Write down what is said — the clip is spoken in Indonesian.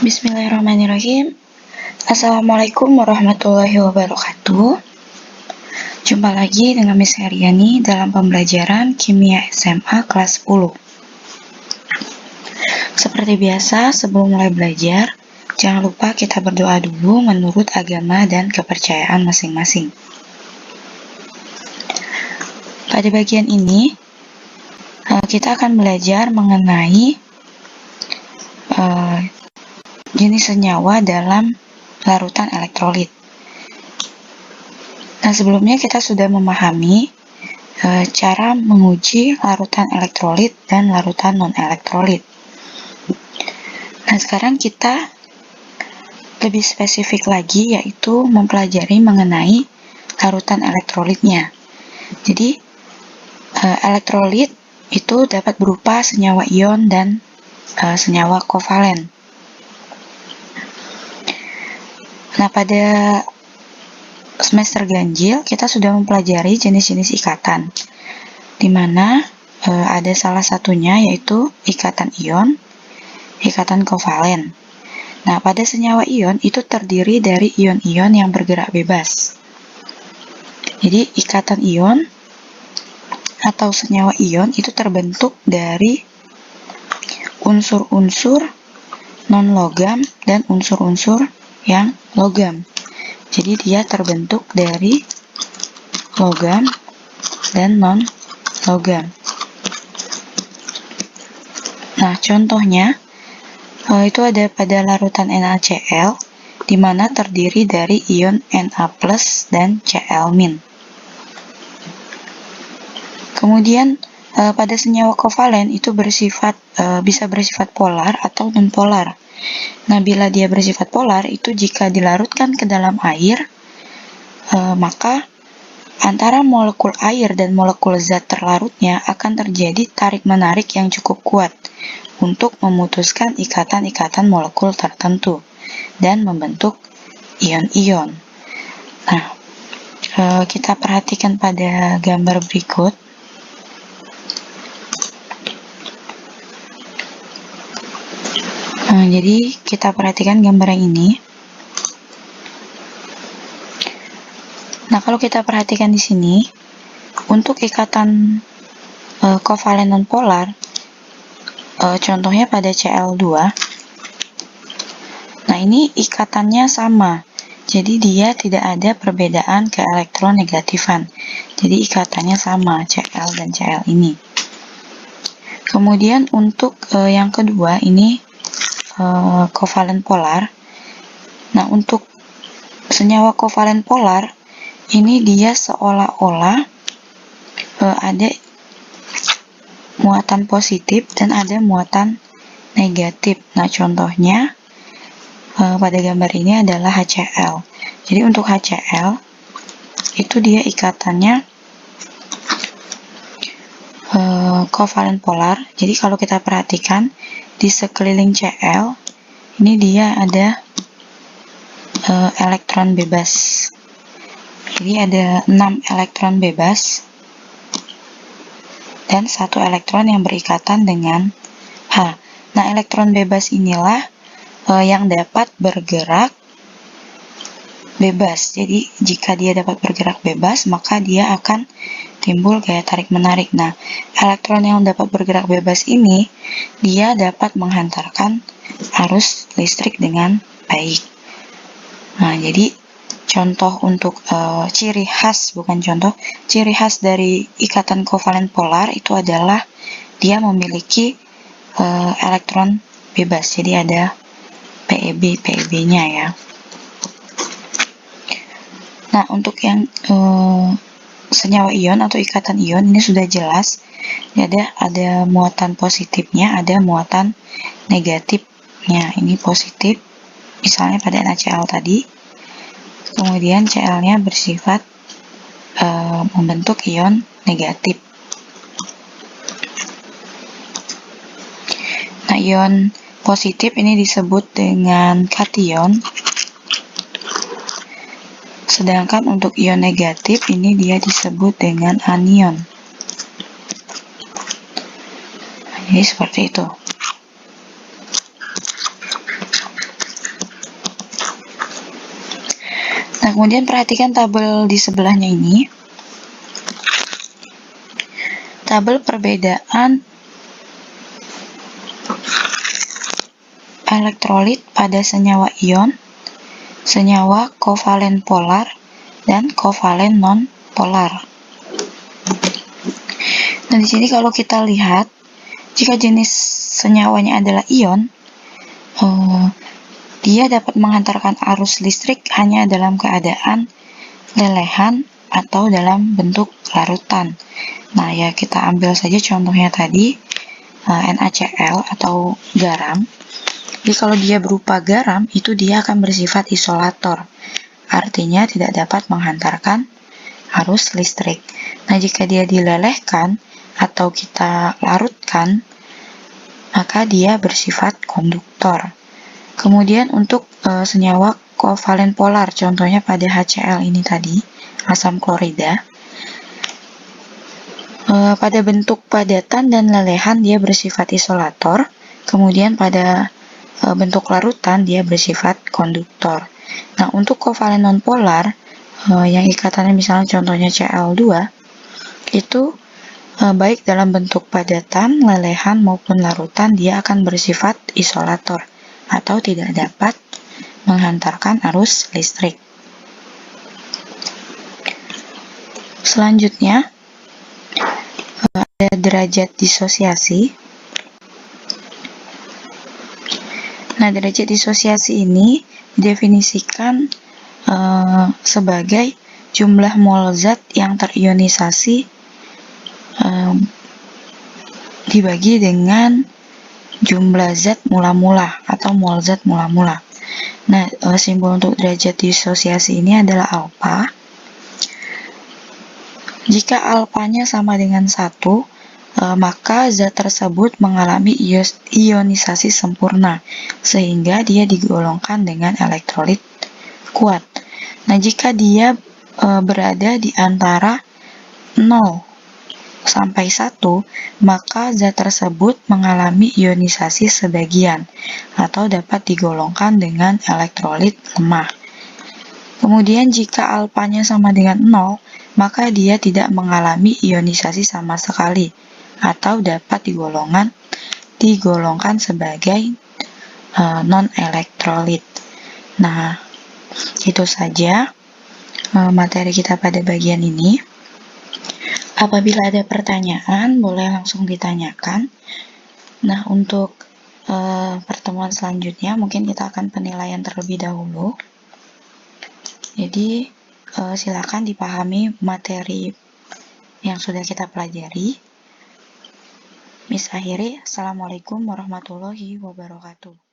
Bismillahirrahmanirrahim. Assalamualaikum warahmatullahi wabarakatuh. Jumpa lagi dengan Miss Heriani dalam pembelajaran Kimia SMA kelas 10. Seperti biasa, sebelum mulai belajar, jangan lupa kita berdoa dulu menurut agama dan kepercayaan masing-masing. Pada bagian ini, kita akan belajar mengenai jenis senyawa dalam larutan elektrolit. Nah, sebelumnya kita sudah memahami cara menguji larutan elektrolit dan larutan non-elektrolit. Nah, sekarang kita lebih spesifik lagi, yaitu mempelajari mengenai larutan elektrolitnya. Jadi, elektrolit itu dapat berupa senyawa ion dan senyawa kovalen. Nah, pada semester ganjil kita sudah mempelajari jenis-jenis ikatan, di mana ada salah satunya yaitu ikatan ion, ikatan kovalen. Nah, pada senyawa ion itu terdiri dari ion-ion yang bergerak bebas. Jadi, ikatan ion atau senyawa ion itu terbentuk dari unsur-unsur non-logam dan unsur-unsur yang logam. Jadi dia terbentuk dari logam dan non-logam. Nah, contohnya itu ada pada larutan NaCl, di mana terdiri dari ion Na+ dan Cl-. Kemudian pada senyawa kovalen itu bisa bersifat polar atau non-polar. Nah, bila dia bersifat polar, itu jika dilarutkan ke dalam air, maka antara molekul air dan molekul zat terlarutnya akan terjadi tarik-menarik yang cukup kuat untuk memutuskan ikatan-ikatan molekul tertentu dan membentuk ion-ion. Nah, kita perhatikan pada gambar berikut. Jadi kita perhatikan gambar yang ini. Nah, kalau kita perhatikan di sini, untuk ikatan kovalen non-polar, contohnya pada Cl2. Nah, ini ikatannya sama. Jadi dia tidak ada perbedaan keelektronegatifan. Jadi ikatannya sama, Cl dan Cl ini. Kemudian untuk yang kedua ini kovalen polar. Nah, untuk senyawa kovalen polar ini dia seolah-olah ada muatan positif dan ada muatan negatif. Nah, contohnya pada gambar ini adalah HCl. Jadi untuk HCl itu dia ikatannya kovalen polar. Jadi kalau kita perhatikan di sekeliling Cl ini dia ada elektron bebas. Jadi ada 6 elektron bebas dan 1 elektron yang berikatan dengan H. Nah, elektron bebas inilah yang dapat bergerak bebas. Jadi jika dia dapat bergerak bebas, maka dia akan timbul gaya tarik-menarik. Nah, elektron yang dapat bergerak bebas ini dia dapat menghantarkan arus listrik dengan baik. Nah, jadi contoh untuk ciri khas dari ikatan kovalen polar itu adalah dia memiliki elektron bebas. Jadi ada PeB-nya ya. Nah, untuk yang senyawa ion atau ikatan ion ini sudah jelas. Ada muatan positifnya, ada muatan negatifnya. Ini positif, misalnya pada NaCl tadi. Kemudian Cl-nya bersifat membentuk ion negatif. Nah, ion positif ini disebut dengan kation. Sedangkan untuk ion negatif ini dia disebut dengan anion. Jadi seperti itu. Nah, kemudian perhatikan tabel di sebelahnya ini. Tabel perbedaan elektrolit pada senyawa ion, senyawa kovalen polar, dan kovalen non-polar. Nah, di sini kalau kita lihat, jika jenis senyawanya adalah ion, dia dapat menghantarkan arus listrik hanya dalam keadaan lelehan atau dalam bentuk larutan. Nah, ya kita ambil saja contohnya tadi, NaCl atau garam. Jadi kalau dia berupa garam, itu dia akan bersifat isolator. Artinya tidak dapat menghantarkan arus listrik. Nah, jika dia dilelehkan atau kita larutkan, maka dia bersifat konduktor. Kemudian untuk senyawa kovalen polar, contohnya pada HCl ini tadi, asam klorida, pada bentuk padatan dan lelehan dia bersifat isolator, kemudian pada bentuk larutan dia bersifat konduktor. Nah, untuk kovalen nonpolar, yang ikatannya misalnya contohnya Cl2, itu baik dalam bentuk padatan, lelehan maupun larutan dia akan bersifat isolator atau tidak dapat menghantarkan arus listrik. Selanjutnya ada derajat disosiasi. Nah, derajat disosiasi ini didefinisikan sebagai jumlah mol zat yang terionisasi dibagi dengan jumlah zat mula-mula atau mol zat mula-mula. Nah, simbol untuk derajat disosiasi ini adalah alfa. Jika alfanya sama dengan 1, maka zat tersebut mengalami ionisasi sempurna, sehingga dia digolongkan dengan elektrolit kuat. Nah, jika dia berada di antara 0 sampai 1, maka zat tersebut mengalami ionisasi sebagian atau dapat digolongkan dengan elektrolit lemah. Kemudian jika alfanya sama dengan 0, maka dia tidak mengalami ionisasi sama sekali atau dapat digolongkan sebagai non-elektrolit. Nah, itu saja materi kita pada bagian ini. Apabila ada pertanyaan, boleh langsung ditanyakan. Nah, untuk pertemuan selanjutnya, mungkin kita akan penilaian terlebih dahulu. Jadi, silakan dipahami materi yang sudah kita pelajari. Assalamualaikum warahmatullahi wabarakatuh.